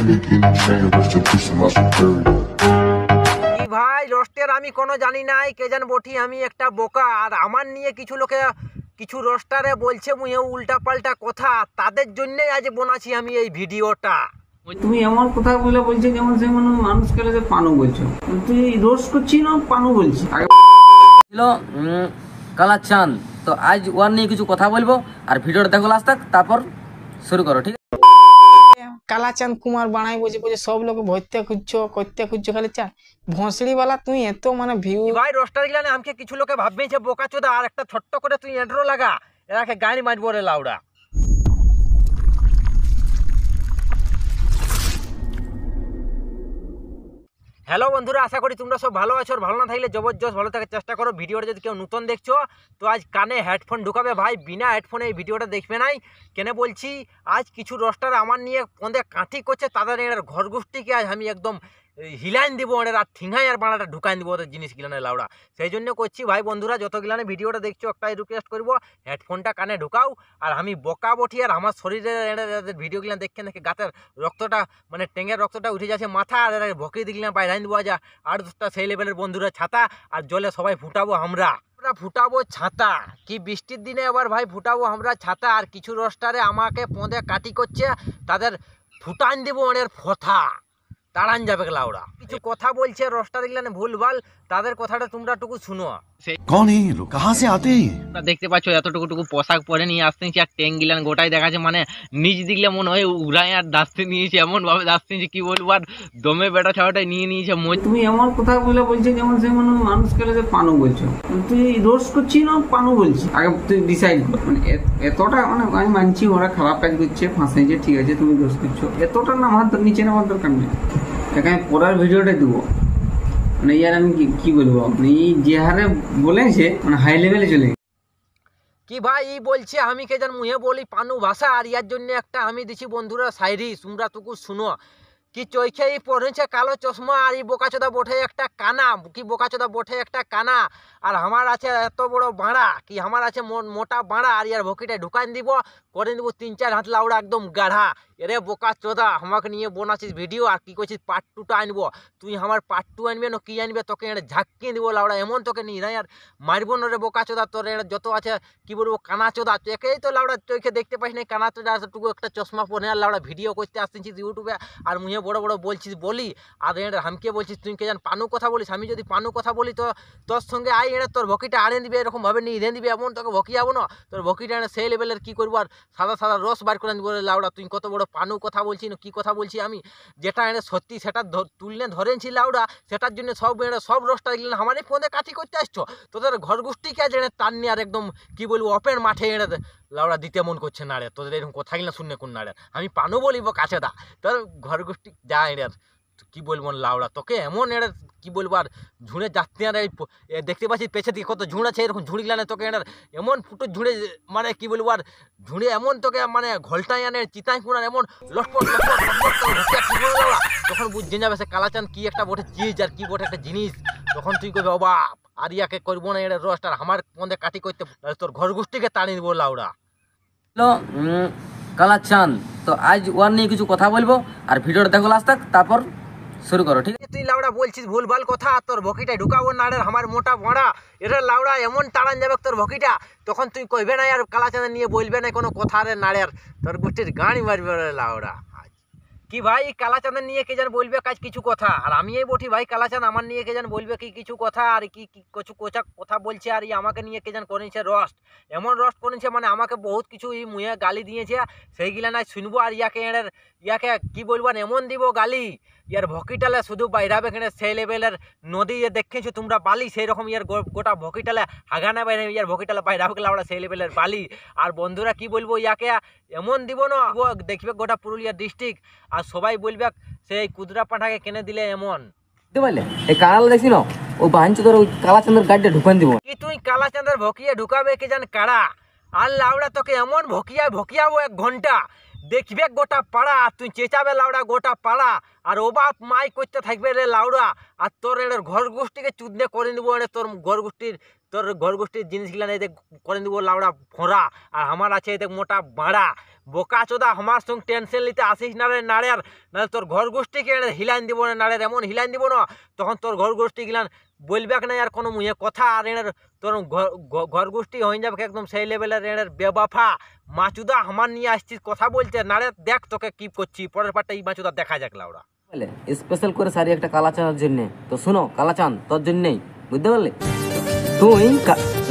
কি ভাই রোস্টের আমি কোনো জানি নাই কে জান বটি আমি একটা বোকা আর আমার নিয়ে কিছু লোকে কিছু রোস্টারে বলছে মুয়ে উল্টা পাল্টা কথা তাদের জন্যই আজ বানাচ্ছি আমি এই ভিডিওটা। তুমি এমন কথা বলে বলছো যেমন সে মনে মানুষ কেলে যে পানু বলছো, তুই রোস্ট করছি না পানু বলছি। ছিল কালাচাঁদ, তো আজ ওয়ার নিয়ে কিছু কথা বলবো আর ভিডিওটা দেখো লাস্ট তক, তারপর শুরু করো, ঠিক আছে? কালাচাঁদ কুমার বানাই বলছে বলছে সব লোক ভরতে খুঁজছো করতে খুঁজছো খালি চা ভসড়ি वाला তুই এত মানে ভিউ ভাই রোস্টার গিলানে আমাকে কিছু লোকে ভাববেছে বোকা চোদা আর একটা ছোট্ট করে তুই এন্ট্রো লাগা এরাকে গাড়ি মারবো রে লাউডা। হ্যালো বন্ধুরা, আশা করি তোমরা সব ভালো আছো। আর ভালো না থাকলে জবরদস্ত ভালো থাকার চেষ্টা করো। ভিডিওটা যদি কেউ নতুন দেখছো তো আজ কানে হেডফোন ঢুকাবে ভাই, বিনা হেডফোনে এই ভিডিওটা দেখবে নাই। কেন বলছি, আজ কিছু রোস্টার আমার নিয়ে পন্দে কাঠি করছে, তাদের এর ঘর গোষ্ঠীকে আজ আমি একদম হিলাইন দিব ওদের আর ঠিঙাই আর বানাটা ঢুকাই দিব ওদের জিনিসগুলানে লাউড়া। সেই জন্য করছি ভাই বন্ধুরা, যতগুলানে ভিডিওটা দেখছো একটাই রিকোয়েস্ট করবো, হেডফোনটা কানে ঢুকাও। আর আমি বকা বটি আর আমার শরীরের ভিডিওগুলো দেখে দেখে গাতের রক্তটা মানে টেঙ্গের রক্তটা উঠে যাচ্ছে মাথা আর ভকি দিগুলো বাইরে দেবো যা 8-10টা সেই লেভেলের বন্ধুরা ছাতা আর জলে সবাই ফুটাবো আমরা ফুটাবো ছাতা। কি বৃষ্টির দিনে এবার ভাই ফুটাবো আমরা ছাতা। আর কিছু রোস্টারে আমাকে পদে কাটি করছে, তাদের ফুটান দিব ওদের ফথা তাড়ান যাবে লাউড়া। কিছু কথা বলছে রোস্টার গুলানে ভুলভাল, তাদের কথাটা তোমরা টুকু শুনো। कौन है ये लोग, कहाँ से आते हैं ये? দেখতে পাচ্ছ এতটুকু পোশাক পরে নিয়ে আসতেছি আর ট্যাঙ্ক গিলান গোটাই দেখাচ্ছে, মানে নিচ দিকলে মনে হয় উড়ায় আর দাস্তে নিয়েছে, এমন ভাবে দাস্তেছি কি বলবো। আর দমে বেটা ছাওয়াটাই নিয়ে নিয়েছে। তুমি এমন কথা বলে বলছো যেমন সে মনে মানুষ কেলে যে পানু বলছো, তুই রোস্ট করছি না পানু বলছি। আগে তুই ডিসাইড কর, মানে এতটা মানে আমি মানছি ওরা খারাপ কাজ করছে ফাঁসাইছে, ঠিক আছে তুমি রোস্ট করছো, এতটা না আমার নিচে নামার দরকার নেই। এখানে পরের ভিডিওটা দেবো মানে ইয়ার আমি কি বলবো, আপনি যে হারে বলেছে মানে হাই লেভেলে চলে কি ভাই ই বলছে আমি কে জান মুহে বলি পানু ভাষা। আর ইয়ার জন্য একটা আমি দিছি বন্ধুরা শায়রি, তোমরা টুকু শুনো। কি চোখে ই পড়েছে কালো চশমা আর ই বোকাচোদা বটে একটা কানা, কি বোকাচোদা বটে একটা কানা। আর আমার আছে এত বড় বাঁড়া, কি আমার আছে মোটা বাঁড়া আর ইয়ার ভকিটা ঢুকান দিব করে দিব 3-4 হাত লাউড়া একদম গাঢ়া। এরে বোকা চোদা আমাকে নিয়ে বানাচ্ছিস ভিডিও আর কি করছিস পার্ট 2টা আনবো। তুই আমার পার্ট 2 আনবে না কি আনবে, তোকে এটা ঝাঁকিয়ে দিব লাউড়া, এমন তোকে নিয়ে আর মারবো না রে বোকা চোদা। তোর এটা যত আছে কি বলবো কানা চোদা, একেই তো লাউড়া চোখে দেখতে পাইস না কানা চোদা টুকু একটা চশমা পরে আর লাউড়া ভিডিও করতে আসতেছিস ইউটিউবে আর মুহে বড় বড় বলছিস বলি। আর এটা হামকে বলছিস তুই কে জান পানু কথা বলিস। আমি যদি পানু কথা বলি তো তোর সঙ্গে আই এনে তোর ভকিটা আনে দিবে, এরকম ভাবে নিয়ে এনে দিবে, এমন তোকে ভকি যাবো না। তোর ভকিটা এনে সেই লেভেলের কি করবো আর সাদা সাদা রস বার করে দিব লাউড়া। তুই কত বড় পানু কথা বলছি না কি কথা বলছি আমি, যেটা এনে সত্যি সেটা তুলনে ধরেছি লাউড়া। সেটার জন্য সব রসটা গেলেন আমারই ফোনে কাঠি করতে আসছো। তোদের ঘর গোষ্ঠীকে আজ এনে টান নিয়ে আর একদম কি বলবো ওপেন মাঠে এনে লাউড়া দিতে মন করছে না রে। তোদের এরকম কথা গেলে শুনে কোন না রে, আমি পানু বলিব কাছে দা তোর ঘর গোষ্ঠী যা এনে কি বলবো লাউড়া তোকে এমন এর কি বলবো। আর ঝুড়ে যাচ্ছে আর দেখতে পাচ্ছি পেছে দিকে কত ঝুড় আছে, এরকম ঝুড়ি গেলে তোকে এনার এমন ফুটো ঝুড়ে মানে কি বলবো। আর ঝুড়ে এমন তোকে মানে ঘোলটাই আনে চিতাই কুনার এমন লটপট তখন বুঝে যাবে সে কালাচাঁদ কি একটা বটে চিজ আর কি বটে একটা জিনিস। তখন তুই করবি অবাপ আর ইয়াকে করবো না এটা রোস্ট আর আমার মধ্যে কাটি করতে তোর ঘর গোষ্ঠীকে তাড়িয়ে দিব লাউড়া। কালাচাঁদ, তো আজ ওয়ার নিয়ে কিছু কথা বলবো আর ভিডিওটা দেখো লাস্ট তক, তারপর শুরু করো, ঠিক আছে? তুই লাউড়া বলছিস ভুলভাল কথা, তোর ভকিটা ঢুকাবো না রে আমার মোটা বড়া। এটা লাউড়া এমন টাড়ান যাবে তোর ভকিটা, তখন তুই কইবে না আর কালাচাঁদ নিয়ে বলবে না কোনো কথা রে নাড়ের, তোর গোষ্ঠীর গাড়ি মারবে রে লাউড়া। কি ভাই কালাচাঁদের নিয়ে কে যেন বলবে কাজ কিছু কথা আর আমি এই বটি ভাই কালাচাঁদ আমার নিয়ে কে যেন বলবে কি কিছু কথা আর কি কিছু কথা বলছে। আর আমাকে নিয়ে কে যেন করেছে রস্ট, এমন রস্ট করেছে মানে আমাকে বহুত কিছু মুয়ে গালি দিয়েছে, সেইগুলা নাই শুনবো। আর ইয়াকে কি বলবো এমন দিব গালি, ইয়ার ভকিটালে শুধু বাইরাবে এখানে সেই লেভেলের নদী দেখেছো তোমরা বালি, সেই রকম ইয়ার গোটা ভকিটালে হাগানা বাইরে ইয়ার ভকিটালে বাইরাবে লাউড়া সেই লেভেলের বালি। আর বন্ধুরা কি বলবো ইয়াকে এমন দিব না দেখবে গোটা পুরুলিয়া ডিস্ট্রিক্ট আর সবাই বলবে সেই কুদরা পাঠাকে কেনে দিলে এমন। বুঝতে পারলে এই কানাল দেখছি না ও বাঞ্চ তোর ওই কালাচাঁদের গাড়িটা ঢুকান দিব। কি তুই কালাচাঁদের ভকিয়ে ঢুকাবে কে জান কারা আর লাউড়া তোকে এমন ভকিয়াবো 1 ঘন্টা দেখবে গোটা পাড়া, তুই চেঁচাবে লাউড়া গোটা পাড়া আর ও বাপ মাই করতে থাকবে রে লাউড়া। আর তোর এর ঘর গোষ্ঠীকে চুদনে করে নিবো, তোর ঘর গোষ্ঠীর তোর ঘর গোষ্ঠীর জিনিসগুলা এতে করে দিব লাউড়া ফোঁড়া, আর আমার আছে এতে মোটা বাড়া। বোকা চোদা আমার সঙ্গে টেনশন নিতে আসিস না রে নাড়ের, নাহলে তোর ঘর গোষ্ঠীকে হিলাইন দিব না নাড়ের, এমন হিলাইন দিব না তখন তোর ঘর গোষ্ঠী গিলান বলবে না আর কোনো মুহে কথা, আর এর তোর ঘর গোষ্ঠী হয়ে যাবে একদম সেই লেভেলের এর বেবাফা। মাচুদা আমার নিয়ে আসছিস কথা বলতে নাড়ে, দেখ তোকে কি করছি পরের পার্টটা এই মাচুদা দেখা যাক লাউড়া। স্পেশাল করে শাড়ি একটা কালাচাঁদের জন্য। তো শোনো কালাচাঁদ তোর জন্যই, বুঝতে পারলে? তুই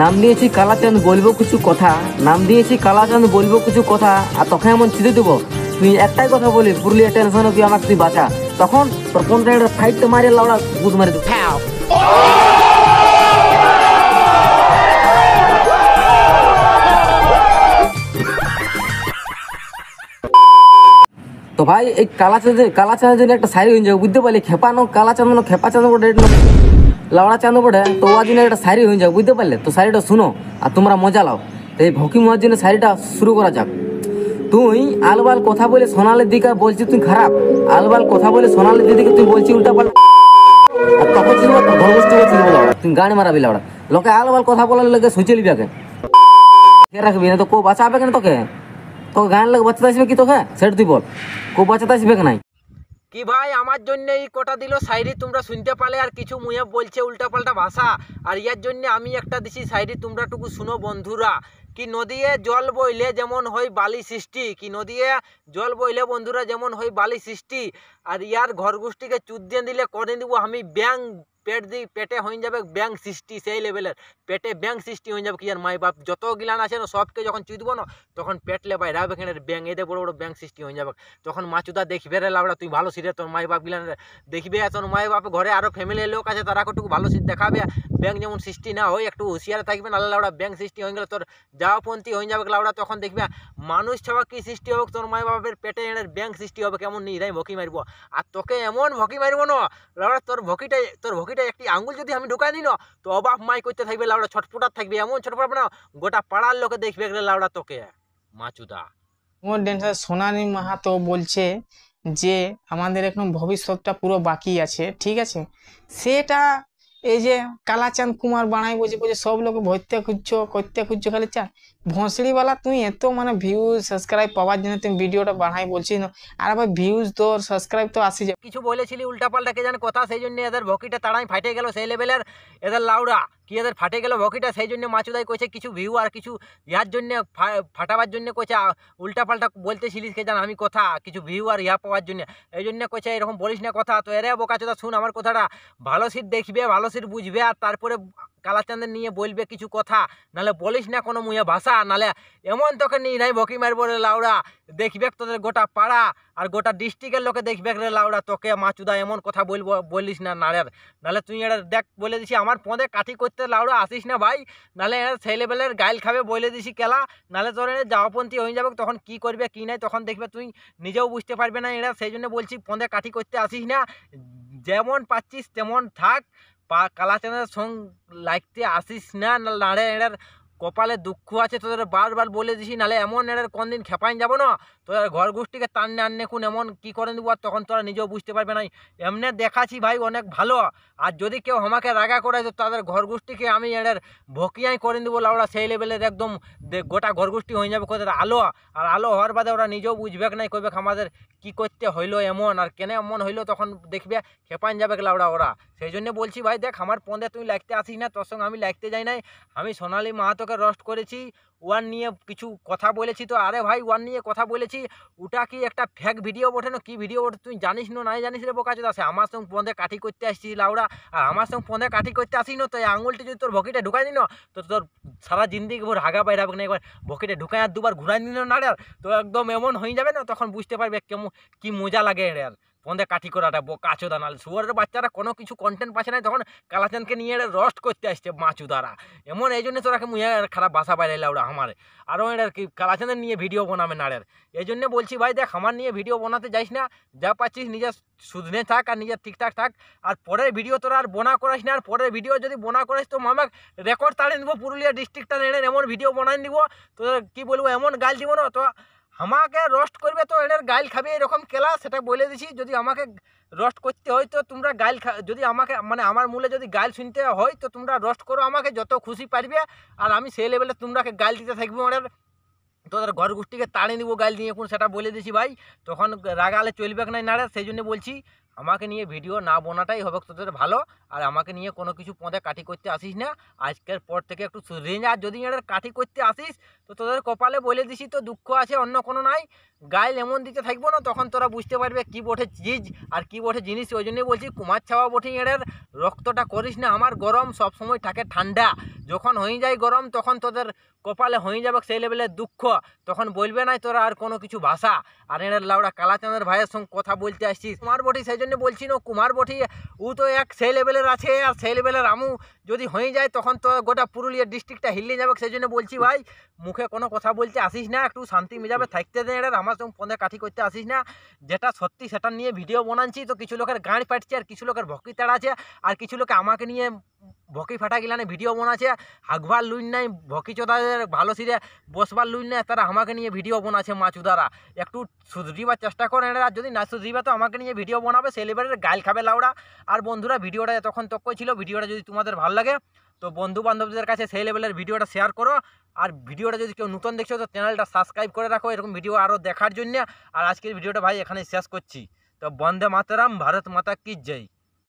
নাম দিয়েছি কালাচাঁদ বলবো কিছু কথা, নাম দিয়েছি কালাচাঁদ বলবো কিছু কথা, আর তোকে এমন ছিঁড়ে দেবো তুই একটাই কথা বলি পুরুলিয়া টেনশনে তুই আমাকে তুই বাঁচা, তখন তোর কোনটা একটা ফাইটটা মারিয়ে লাউড়া বুঝ মারি দেবো। তো ভাই এই কালাচাঁদের জন্য একটা শাড়ি হয়ে যাবে, বুঝতে পারলি? খেপানো কালাচাঁদ খেপা চাঁদ বটে লাউড়া চাঁদ বটে, তো ওর জন্য একটা শাড়ি হয়ে যাবে, বুঝতে পারলে? তো শাড়িটা শুনো আর তোমরা মজা লাও। তো এই ভকি মহার জন্য শাড়িটা শুরু করা যাক। তুই আলবাল কথা বলে সোনালের দিকে বলছি তুই খারাপ, আলবাল কথা বলে সোনালের দিকে তুই বলছি উল্টা পাল্টা, আর তখন চিনবো তো ঘর বসতে চিনবো লাউড়া, তুই গান মারাবি লাউড়া। লোকে আলবাল কথা বলার লোকে সুচে লিবি আগে কে রাখবি না, তো কেউ বাঁচাবে কেন তোকে? তোকে গান লোক বাঁচাতে আসবে কি তোকে? সেটা তুই বল, কেউ বাঁচাতে আসবে নাই? কি ভাই আমার জন্য এই কটা দিল শায়রি তোমরা শুনতে পালে, আর কিছু মুয়ে বলছে উল্টাপাল্টা ভাষা, আর ইয়ার জন্য আমি একটা দিছি শায়রি তোমরা টুকু শুনো বন্ধুরা। কি নদীয়ে জল বইলে যেমন হয় বালি সৃষ্টি, কি নদীয়ে জল বইলে বন্ধুরা যেমন হয় বালি সৃষ্টি, আর ইয়ার ঘর গোষ্ঠীকে চুদ্দিয়ে দিলে করে দিব আমি ব্যাং, পেটে হয়ে যাবে ব্যাং সৃষ্টি, সেই লেভেলের পেটে ব্যাং সৃষ্টি হয়ে যাবে। কি আর মাই বাপ যত গিলান আছে না সবকে যখন চুদবো না তখন পেটলে বাইরে হবে এখানে ব্যাং, এদের বড় বড় ব্যাং সৃষ্টি হয়ে যাবে। তখন মাচুদা দেখবে রে লাউড়া তুই ভালো সিরে, তোর মাই বাপ গিলান দেখবে, তোর মাই বাপ ঘরে আরো ফ্যামিলির লোক আছে তারা একটু ভালো সিট দেখাবে, ব্যাং যেমন সৃষ্টি না হয় একটু হুঁশিয়ার থাকবে, নাহলে লাউড়া ব্যাং সৃষ্টি হয়ে গেলে তোর যাওয়াপন্থী হয়ে যাবে লাউড়া। তখন দেখবে মানুষ ছাড়া কি সৃষ্টি হবে, তোর মাই বাপের পেটে এনে ব্যাং সৃষ্টি হবে, কেমন নিরাই ভকি মারবো। আর তোকে এমন ভকি মারবো না লাউড়া, তোর ভকিটা একটি আঙ্গুল যদি আমি ঢুকাই দিই না তো অবাক মাই করতে থাকবে লাউড়া, ছটফটার থাকবে, এমন ছটফট না গোটা পাড়ার লোকে দেখবে লাউড়া তোকে মাচুদা। মোর ড্যান্সার সোনালী মাহাতো বলছে যে আমাদের এখন ভবিষ্যৎটা পুরো বাকি আছে, ঠিক আছে? সেটা এই যে কালাচাঁদ কুমার বানাই বলছে সব লোক ভরতে খুঁজছো খালি চান ভঁসড়িওয়ালা, তুই এত মানে ভিউজ সাবস্ক্রাইব পাওয়ার জন্য তুমি ভিডিওটা বানাই বলছিস না, আর আবার ভিউজ তোর সাবস্ক্রাইব তো আসি যাবে। কিছু বলেছিলি উল্টাপাল্টা কে জানে কথা, সেই জন্য এদের ভকিটা তাড়াই ফাটে গেল সেই লেভেলের এদের লাউড়া, কি এদের ফাটে গেল ভকিটা, সেই জন্য মাচুদাই কইছে কিছু ভিউ আর কিছু ইয়ার জন্য ফাটাবার জন্য কইছে উল্টাপাল্টা বলতেছিলিস কে জান আমি কথা কিছু ভিউ আর ইয়া পাওয়ার জন্য, এই জন্য কইছে এরকম বলিস না কথা। তো এরে বোকাচোদা শুন আমার কথাটা, ভালো সিট দেখবে ভালো সিট বুঝবে, আর তারপরে কালাচাঁদের নিয়ে বলবে কিছু কথা, নাহলে বলিস না কোনো মুয়ে ভাষা, নাহলে এমন তোকে নিয়ে নাই ভকি মারবো রে লাউড়া, দেখবে তোদের গোটা পাড়া আর গোটা ডিস্ট্রিক্টের লোকে দেখবে রে লাউড়া তোকে মাচুদা এমন কথা বলিস না নাড়ের, নাহলে তুই এটা দেখ বলে দিছি আমার পদে কাঠি করতে লাউড়া আসিস না ভাই, নাহলে এরা সেই লেভেলের গাইল খাবে বলে দিছি কেলা, নাহলে তোর যাওয়াপন্থী হয়ে যাবে, তখন কি করবে কি নাই তখন দেখবে তুই নিজেও বুঝতে পারবে না এরা, সেই জন্য বলছি পদে কাঠি করতে আসিস না, যেমন পাচ্ছিস তেমন থাক, কালাচাঁদের সঙ্গ লাগতে আসিস না, নাড়ে এটার কপালে দুঃখ আছে তোদের বারবার বলে দিছি, নাহলে এমন এটার কোনদিন খেপাইন যাবো না তোদের ঘর গোষ্ঠীকে টাননে আননে কোন এমন কি করে দেবো, আর তখন তোরা নিজেও বুঝতে পারবে না। এমনি দেখাচ্ছি ভাই অনেক ভালো, আর যদি কেউ আমাকে রাগা করে তো তাদের ঘর গোষ্ঠীকে আমি এটার ভকিয়াই করে দেবো লাউড়া, সেই লেভেলের একদম গোটা ঘর গোষ্ঠী হয়ে যাবে ওদের আলো, আর আলো হওয়ার বাদে ওরা নিজেও বুঝবে নাই, কইবে আমাদের কি করতে হইলো এমন, আর কেন এমন হইলো তখন দেখবে খেপাইন যাবে লাউড়া ওরা। সেই জন্য বলছি ভাই দেখ আমার পদে তুই লাগতে আসিস না, তোর সঙ্গে আমি লাগতে যাই নাই, আমি সোনালী মাহাতোকে রোস্ট করেছি, ওয়ান নিয়ে কিছু কথা বলেছি, তো আরে ভাই ওয়ান নিয়ে কথা বলেছি ওটা কি একটা ফেক ভিডিও বটে না কি ভিডিও বটে তুই জানিস না নাই জানিস রে বোকাচোদা, সে আমার সঙ্গে পদে কাঠি করতে আসছিস লাউড়া, আর আমার সঙ্গে পদে কাঠি করতে আসিস না তো এই আঙুলটি যদি তোর ভকিটা ঢুকাই দিন তো তোর সারা জিন্দিগি ভোর হাগা বাইরে হবে না, একবার ভকিটা ঢুকাই আর দুবার ঘুরাই দিন না রে, তো একদম এমন হয়ে যাবে না তখন বুঝতে পারবে কেমন কি মজা লাগে এর পদে কাঠি করাটা কাচোদা, নাহলে শুয়ারের বাচ্চারা কোনো কিছু কন্টেন্ট পাচ্ছে না, তখন কালাচাঁদকে নিয়ে রোস্ট করতে আসছে মাচুদারা এমন, এই জন্য তোরাকে মুয়ে খারাপ ভাষা বাইরে লাউড়া আমার, আরও এর কি কালাচাঁদের নিয়ে ভিডিও বানাবে নাড়ের, এই জন্য বলছি ভাই দেখ আমার নিয়ে ভিডিও বানাতে যাইস না, যা পাচ্ছিস নিজের শুধনে থাক আর নিজের ঠিকঠাক থাক, আর পরের ভিডিও তোরা আর বোনা করাস না, আর পরের ভিডিও যদি বোনা করাস তো মামাক রেকর্ড তাড়িয়ে দিব পুরুলিয়া ডিস্ট্রিক্টটা এনে এমন ভিডিও বানাই দিব তো কি বলবো এমন গাল দিব না তো আমাকে রোস্ট করবে তো এদের গাইল খাবে এরকম কেলা, সেটা বলে দিছি। যদি আমাকে রোস্ট করতে হয় তো তোমরা গাইল যদি আমাকে মানে আমার মূলে যদি গাইল শুনতে হয় তো তোমরা রোস্ট করো আমাকে যত খুশি পারবে, আর আমি সেই লেভেলে তোমরাকে গাইল দিতে থাকবো। ওদের তোদের ঘর গোষ্ঠীকে তাড়িয়ে দিব গাইল দিয়ে এখন, সেটা বলে দিছি ভাই। তখন রাগালে চলবে না নাড়ে, সেই জন্য বলছি আমাকে নিয়ে ভিডিও না বোনাটাই হবে তোদের ভালো। আর আমাকে নিয়ে কোনো কিছু পদে কাঠি করতে আসিস না, আজকের পর থেকে একটু রেঞ্জ। আর যদি এদের কাঠি করতে আসিস তো তোদের কপালে বলে দিছি তো দুঃখ আছে, অন্য কোনো নাই। গাইল এমন দিতে থাকবো না, তখন তোরা বুঝতে পারবে কি বটে চিজ আর কি বটে জিনিস। ওই জন্যই বলছি কুমার ছাওয়া বটে এদের রক্তটা করিস না। আমার গরম সব সময় থাকে ঠান্ডা, যখন হয়ে যায় গরম তখন তোদের কপালে হয়ে যাবে সেই লেভেলের দুঃখ, তখন বলবে না তোরা আর কোনো কিছু ভাষা। আর এর লাউড়া কালাচাঁদের ভাইয়ের সঙ্গে কথা বলতে আসছিস কুমার বটি, সেই জন্য বলছি না কুমার বটি ও তো এক সেই লেভেলের আছে, আর সেই লেভেলের আমু যদি হয়ে যায় তখন তো গোটা পুরুলিয়া ডিস্ট্রিক্টটা হিলিয়ে যাবে। সেই জন্য বলছি ভাই মুখে কোনো কথা বলতে আসিস না, একটু শান্তি মেজাবে থাকতে দে। এর আমার সঙ্গে পদে কাঠি করতে আসিস না। যেটা সত্যি সেটা নিয়ে ভিডিও বানাচ্ছি, তো কিছু লোকের গাঁড় পাটছে আর কিছু লোকের ভকি তাড়াচ্ছে, আর কিছু লোকে আমাকে নিয়ে ভকি ফাটা গিলানে ভিডিও বানাচ্ছে। হাগবার লুইন নাই ভকি চোদাদের ভালো সিরে বসবার লুইন নাই, তারা আমাকে নিয়ে ভিডিও বানাচ্ছে মাচুদারা। একটু সুধরিবার চেষ্টা করেন, আর যদি না সুধরিবা তো আমাকে নিয়ে ভিডিও বানাবে সেই লেভেলের গাইল খাবে লাউড়া। আর বন্ধুরা ভিডিওটা এতক্ষণ তক ছিল, ভিডিওটা যদি তোমাদের ভালো লাগে তো বন্ধু বান্ধবদের কাছে সেই লেভেলের ভিডিওটা শেয়ার করো। আর ভিডিওটা যদি কেউ নতুন দেখছো তো চ্যানেলটা সাবস্ক্রাইব করে রাখো এরকম ভিডিও আরও দেখার জন্য। আর আজকের ভিডিওটা ভাই এখানে শেষ করছি। তো বন্দে মাতরম, ভারত মাতা কি জয়।